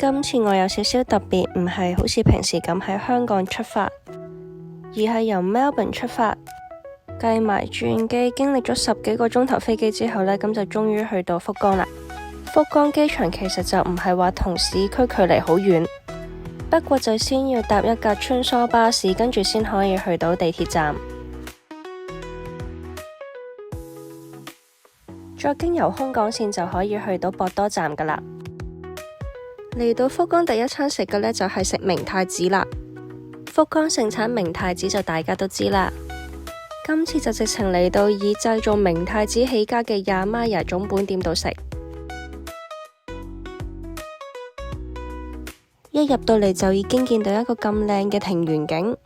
今次我有少少特別，唔係好似平時咁喺香港出發，而係由 Melbourne 出發，計埋轉機，經歷咗10幾個鐘頭飛機之後呢，咁就終於去到福岡啦。福岡機場其實就唔係話同市區距離好遠，不過就先要搭一架穿梭巴士，跟住先可以去到地鐵站，再經由空港線就可以去到博多站噶啦。嚟到福岡第一餐食嘅呢，就係食明太子啦。福岡盛產明太子就大家都知啦，今次就直情嚟到以製造明太子起家嘅Yamaya總本店度食。一入到嚟就已經見到一個咁靚嘅庭園景，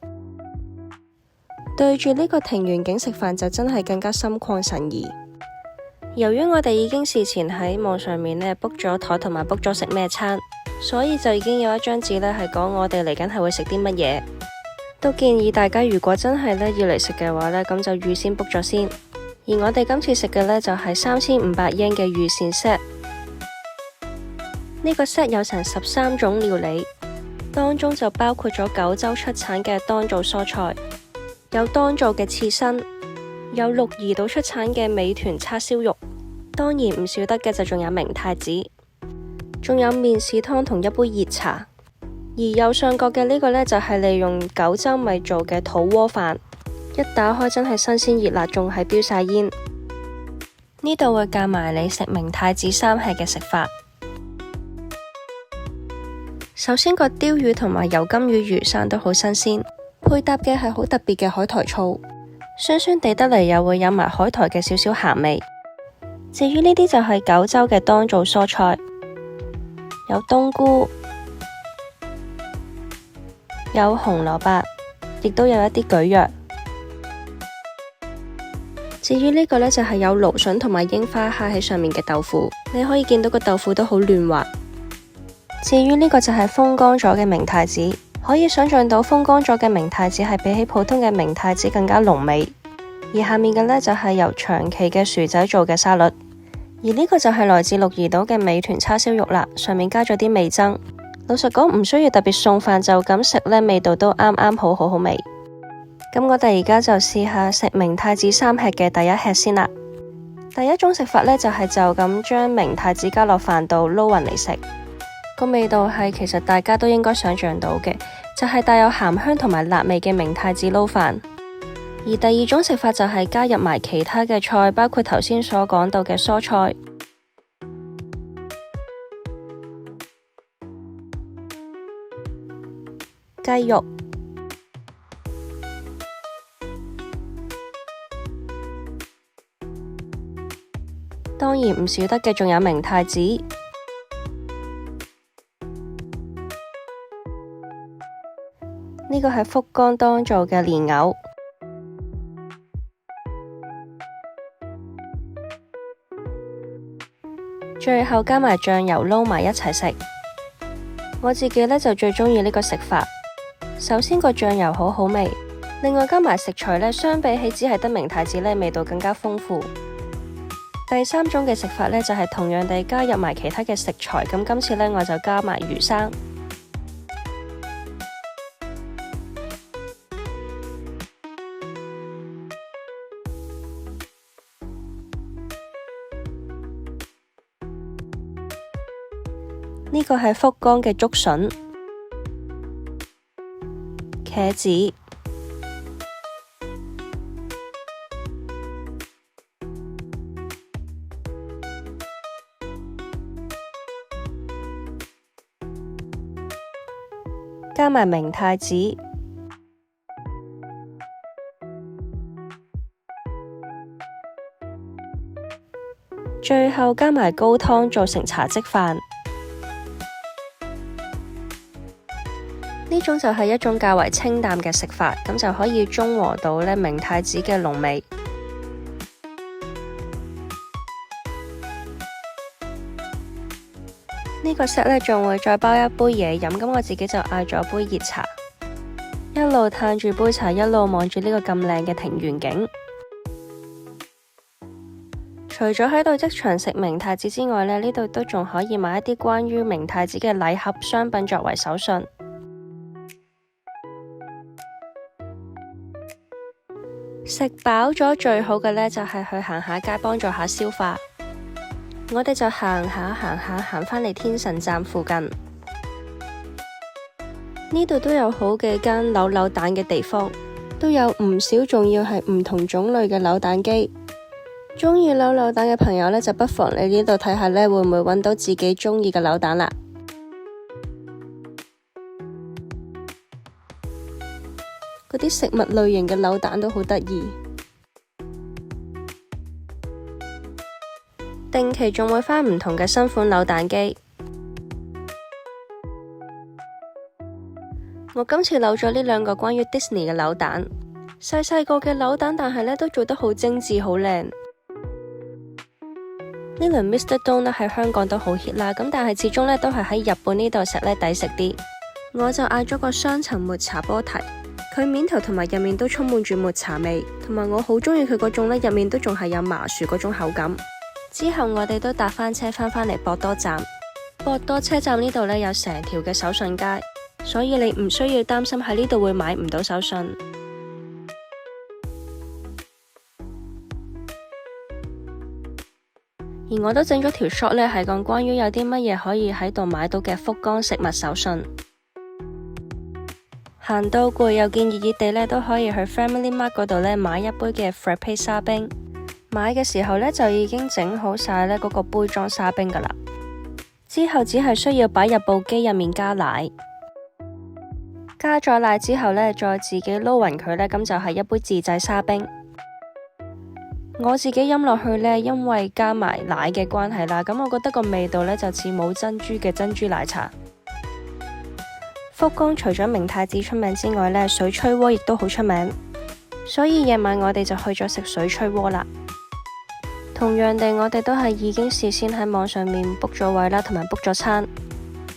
對住呢個庭園景食飯就真係更加心曠神怡。由於我哋已經事前喺網上面呢 book 咗枱同埋 book 咗食咩餐，所以就已經有一張紙呢係講我哋嚟緊係會食啲乜嘢。都建議大家如果真係呢要嚟食嘅話呢，咁就預先 book 咗先。而我哋今次食嘅呢，就係3500yen嘅御膳 set。呢個 set 有成13種料理，當中就包括咗九州出產嘅當造蔬菜，有當造嘅刺身，有鹿兒島出產嘅美團叉燒肉，當然唔少得嘅就仲有明太子，仲有麵豉湯同一杯熱茶。而右上角嘅呢個呢，就係利用九州米做嘅土鍋飯，一打開真係新鮮熱辣，仲係飆晒煙。呢度會教埋你食明太子三吃嘅食法。首先個鯛魚同埋油甘魚魚生都好新鮮，配搭嘅係好特別嘅海苔醋，酸酸地得嚟又會有埋海苔嘅少少鹹味。至於呢啲就係九州嘅當造蔬菜，有冬菇，有紅蘿蔔，亦都有一啲蒟蒻。至於呢個呢，就係有蘆筍同埋櫻花蝦喺上面嘅豆腐，你可以見到個豆腐都好嫩滑。至於呢個就係風乾咗嘅明太子，可以想象到風乾咗嘅明太子係比起普通嘅明太子更加濃味。而下面嘅呢，就係由長崎嘅薯仔做嘅沙律，而呢個就係來自鹿兒島嘅美團叉燒肉啦，上面加咗啲味噌。老實講，唔需要特別送飯就咁食呢，味道都啱啱好，好好味。咁我哋而家就試下食明太子三吃嘅第一吃先啦。第一種食法呢，就係就咁將明太子加落飯度撈勻嚟食。個味道係其實大家都應該想象到嘅，就係帶有鹹香同埋辣味嘅明太子撈飯。而第二種食法就係加入埋其他嘅菜，包括頭先所講到嘅蔬菜、雞肉、當然唔少得嘅仲有明太子。呢個係福岡當造嘅蓮藕，最後加埋醬油撈埋一齊食。我自己呢，就最中意呢個食法。首先個醬油好好味，另外加埋食材呢，相比起只係得明太子呢，味道更加豐富。第三種嘅食法呢，就係同樣地加入埋其他嘅食材，咁今次呢，我就加埋魚生。呢個係福岡嘅竹筍、茄子、加埋明太子，最後加埋高湯做成茶漬飯。呢種就係一種較為清淡嘅食法，咁就可以中和到呢明太子嘅濃味。呢個 set 呢仲會再包一杯嘢飲，咁我自己就嗌咗杯熱茶，一路嘆住杯茶，一路望住呢個咁靚嘅庭園景。除咗喺度即場食明太子之外呢度都仲可以買一啲關於明太子嘅禮盒商品作為手信。食飽咗最好嘅呢，就係去行下街幫助下消化。我哋就行下行返嚟天神站附近，呢度都有好幾間扭蛋嘅地方，都有唔少仲要係唔同種類嘅扭蛋機。鍾意扭蛋嘅朋友呢，就不妨嚟呢度睇下呢，會唔會揾到自己鍾意嘅扭蛋啦。嗰啲食物類型嘅扭蛋都好得意，定期仲會返唔同嘅新款扭蛋機。我今次扭咗呢兩個關於 Disney 嘅扭蛋，細個嘅扭蛋，但係呢都做得好精緻好靚。呢輪 Mr. Don 呢喺香港都好 hit 啦，咁但係始終呢都係喺日本呢度食呢抵食啲。我就嗌咗個雙層抹茶波提。佢面頭同埋入面都充滿住抹茶味，同埋我好中意佢嗰種呢，入面都仲係有麻薯嗰種口感。之後我哋都搭翻車返嚟博多站。博多車站呢度呢，有成條嘅手信街，所以你唔需要擔心喺呢度會買唔到手信。而我都整咗條 shot 呢，係講關於有啲乜嘢可以喺度買到嘅福岡食物手信。行到攰又見熱地呢，都可以去 Family Mart 嗰度呢買一杯嘅 Frappe 沙冰。買嘅時候呢，就已經整好晒呢嗰個杯裝沙冰噶啦。之後只係需要擺入部機入面加奶，加咗奶之後呢，再自己撈勻佢呢，咁就係一杯自製沙冰。我自己飲落去呢，因為加埋奶嘅關係啦，咁我覺得個味道呢，就似冇珍珠嘅珍珠奶茶。福岡除咗明太子出名之外呢，水炊鍋亦都好出名，所以夜晚我哋就去咗食水炊鍋啦。同樣地，我哋都係已經事先喺網上面 book 咗位啦，同埋 book 咗餐，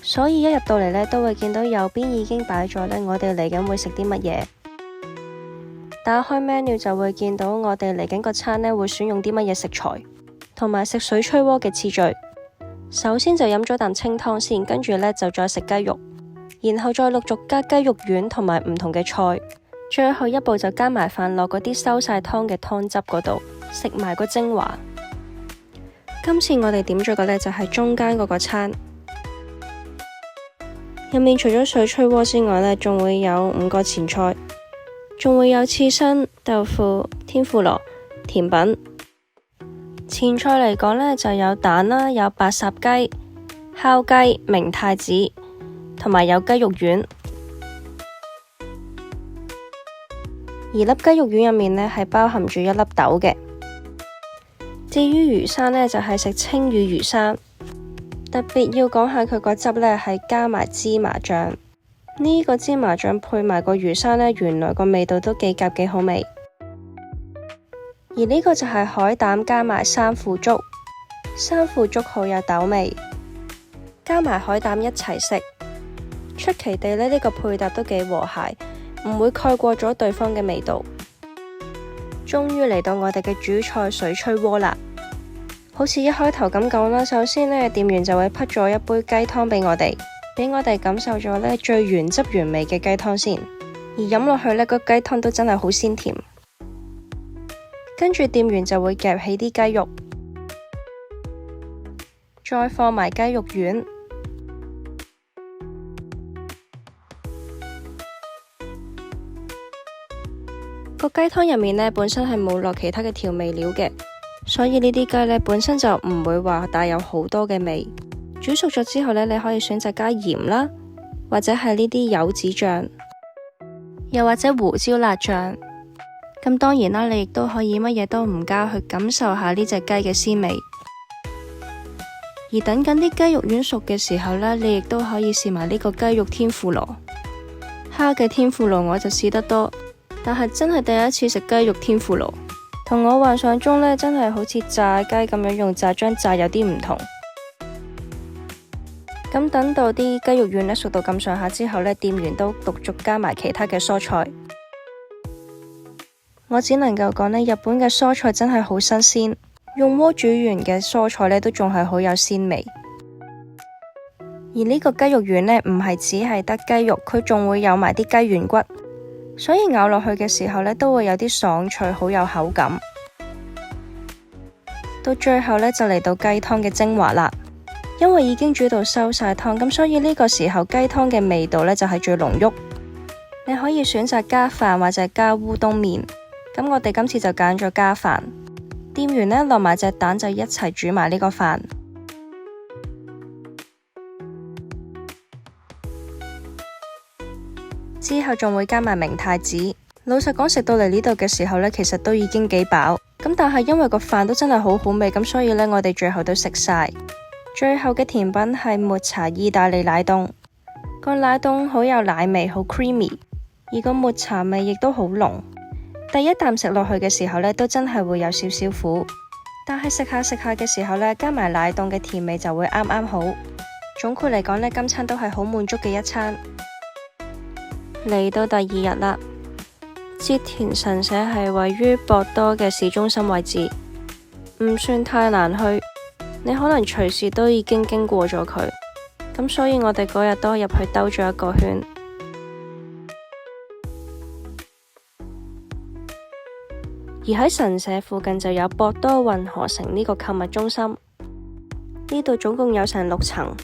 所以一入到嚟呢，都會見到右邊已經擺咗呢，我哋嚟緊會食啲乜嘢。打開 menu 就會見到我哋嚟緊個餐呢，會選用啲乜嘢食材，同埋食水炊鍋嘅次序。首先就飲咗啖清湯先，跟住呢，就再食雞肉。然後再陸續加雞肉丸同埋唔同嘅菜，最後一步就加埋飯落嗰啲收晒湯嘅湯汁嗰度，食埋個精華。今次我哋點咗嘅呢，就係中間嗰個餐，入面除咗水炊鍋之外呢，仲會有5個前菜，仲會有刺身、豆腐、天婦羅、甜品。前菜嚟講呢，就有蛋啦，有白烚雞、烤雞、明太子，同埋有雞肉丸，而粒雞肉丸入面呢，係包含住一粒豆嘅。至於魚生呢，就係食青魚魚生，特別要講下佢個汁呢，係加埋芝麻醬。呢個芝麻醬配埋個魚生呢，原來個味道都幾夾幾好味。而呢個就係海膽加埋生腐竹，生腐竹好有豆味，加埋海膽一齊食。出奇地呢個配搭都幾和諧，唔會蓋過咗對方嘅味道。終於嚟到我哋嘅主菜水炊鍋啦。好似一開頭咁講啦，首先呢，店員就會滗咗一杯雞湯俾我哋感受咗呢最原汁原味嘅雞湯先。而飲落去呢個雞湯都真係好鮮甜。跟住店員就會夾起啲雞肉，再放埋雞肉丸。個雞湯入面呢，本身係冇落其他嘅調味料嘅，所以呢啲雞呢，本身就唔會話帶有好多嘅味。煮熟咗之後呢，你可以選擇加鹽啦，或者係呢啲柚子醬，又或者胡椒辣醬。咁當然啦，你亦都可以乜嘢都唔加，去感受下呢隻雞嘅鮮味。而等緊啲雞肉丸熟嘅時候呢，你亦都可以試埋呢個雞肉天婦羅。蝦嘅天婦羅我就試得多，但係真係第一次食雞肉天婦羅，同我幻想中呢，真係好似炸雞咁樣用炸漿炸有啲唔同。咁等到啲雞肉丸呢熟到咁上下之後呢，店員都陸續加埋其他嘅蔬菜。我只能夠講呢，日本嘅蔬菜真係好新鮮，用鍋煮完嘅蔬菜呢都仲係好有鮮味。而呢個雞肉丸呢，唔係只係得雞肉，佢仲會有埋啲雞軟骨，所以咬落去嘅時候呢，都會有啲爽脆，好有口感。到最後呢，就嚟到雞湯嘅精華啦，因為已經煮到收晒湯，咁所以呢個時候雞湯嘅味道呢，就係最濃郁。你可以選擇加飯或者加烏冬麵，咁我哋今次就揀咗加飯。店員呢，落埋隻蛋就一齊煮埋呢個飯。之後仲會加埋明太子。老實講，食到嚟呢度嘅時候呢，其實都已經幾飽。咁但係因為個飯都真係好好味，咁所以呢，我哋最後都食晒。最後嘅甜品係抹茶意大利奶凍，個奶凍好有奶味，好 creamy， 而個抹茶味亦都好濃。第一啖食落去嘅時候呢，都真係會有少少苦，但係食下嘅時候呢，加埋奶凍嘅甜味就會啱啱好。總括嚟講呢，今餐都係好滿足嘅一餐。嚟到第二日啦，折田神社係位於博多嘅市中心位置，唔算太難去，你可能隨時都已經經過咗佢，咁所以我哋嗰日都入去兜咗一個圈。而喺神社附近就有博多運河城呢個購物中心，呢度總共有成6層。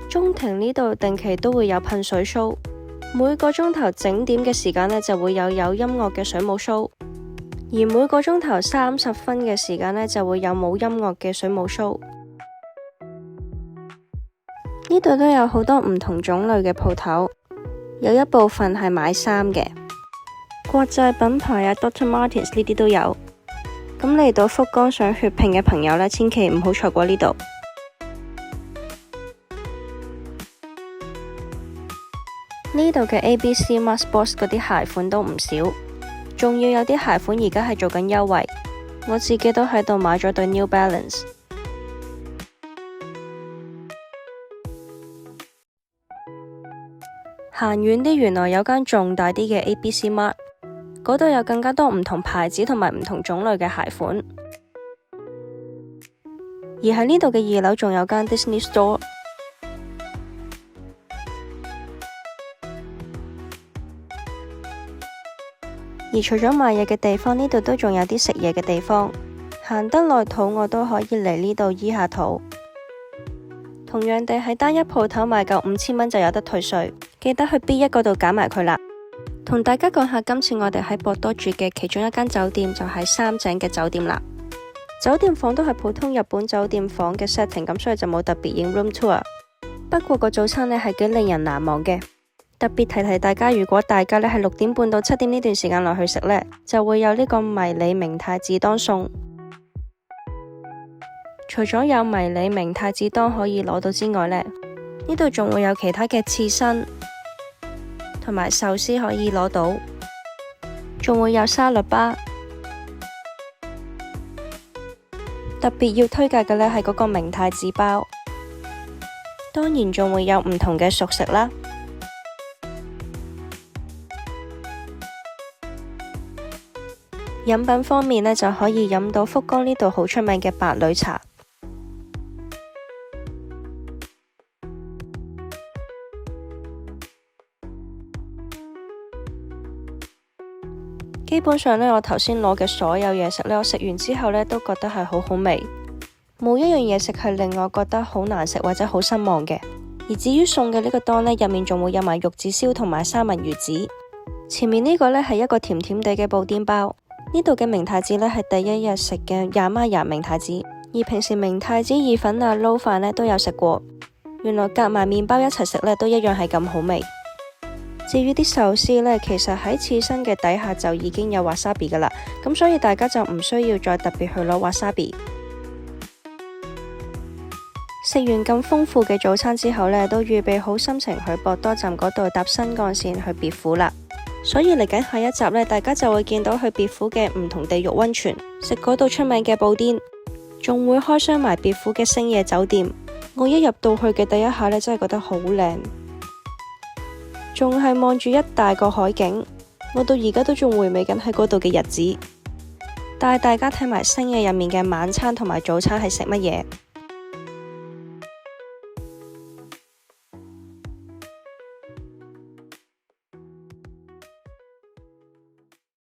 中庭呢度定期都會有噴水 show， 每個鐘頭整點嘅時間呢就會有音樂嘅水舞 show， 而每個鐘頭30分嘅時間呢就會有冇音樂嘅水舞 show。 呢度都有好多唔同種類嘅鋪頭，有一部分係買衫嘅，國際品牌啊 Dr. Martens 呢啲都有。咁嚟到福岡想血拼嘅朋友呢，千祈唔好錯過呢度。呢度嘅 ABC Must Sports 嗰啲鞋款都唔少，仲要有啲鞋款而家係做緊優惠，我自己都喺度買咗對 New Balance。行遠啲，原來有間仲大啲嘅 ABC Mart， 嗰度有更加多唔同牌子同埋唔同種類嘅鞋款。而喺呢度嘅2樓仲有間 Disney Store。而除咗買嘢嘅地方，呢度都仲有啲食嘢嘅地方，行得耐肚餓都可以嚟呢度醫下肚。同樣地，喺單一鋪頭買夠5000蚊就有得退稅，記得去 B1 嗰度揀埋佢啦。同大家講下今次我哋喺博多住嘅其中一間酒店就係三井嘅酒店啦。酒店房都係普通日本酒店房嘅 setting， 咁所以就冇特別影 room tour。不過個早餐呢係幾令人難忘嘅。特別提大家，如果大家呢係6點半到7點呢段時間落去食呢，就會有呢個迷你明太子當餸。除咗有迷你明太子當可以攞到之外呢度仲會有其他嘅刺身同埋壽司可以攞到，仲會有沙律吧。特別要推介嘅呢係嗰個明太子包，當然仲會有唔同嘅熟食啦。飲品方面呢，就可以飲到福岡呢度好出名嘅白女茶。基本上呢，我頭先攞嘅所有嘢食呢，我食完之後呢，都覺得係好好味，冇一樣嘢食係令我覺得好難食或者好失望嘅。而至於餸嘅呢個檔呢，入面仲會有埋玉子燒同埋三文魚子。前面呢個呢，係一個甜甜地嘅布甸包。呢度嘅明太子呢係第一日食嘅亞媽呀明太子，而平時明太子意粉啊撈飯呢都有食過，原來夾埋麵包一齊食呢都一樣係咁好味。至於啲壽司呢，其實喺刺身嘅底下就已經有 wasabi 噶啦，咁所以大家就唔需要再特別去攞 wasabi。食完咁豐富嘅早餐之後呢，都預備好心情去博多站嗰度搭新幹線去別府啦。所以嚟緊下一集呢，大家就會見到去別府嘅唔同地獄溫泉，食嗰度出名嘅布甸，仲會開箱埋別府嘅星野酒店。我一入到去嘅第一下呢，真係覺得好靚，仲係望住一大個海景，我到而家都仲回味緊喺嗰度嘅日子。帶大家睇埋新嘅入面嘅晚餐同埋早餐係食乜嘢。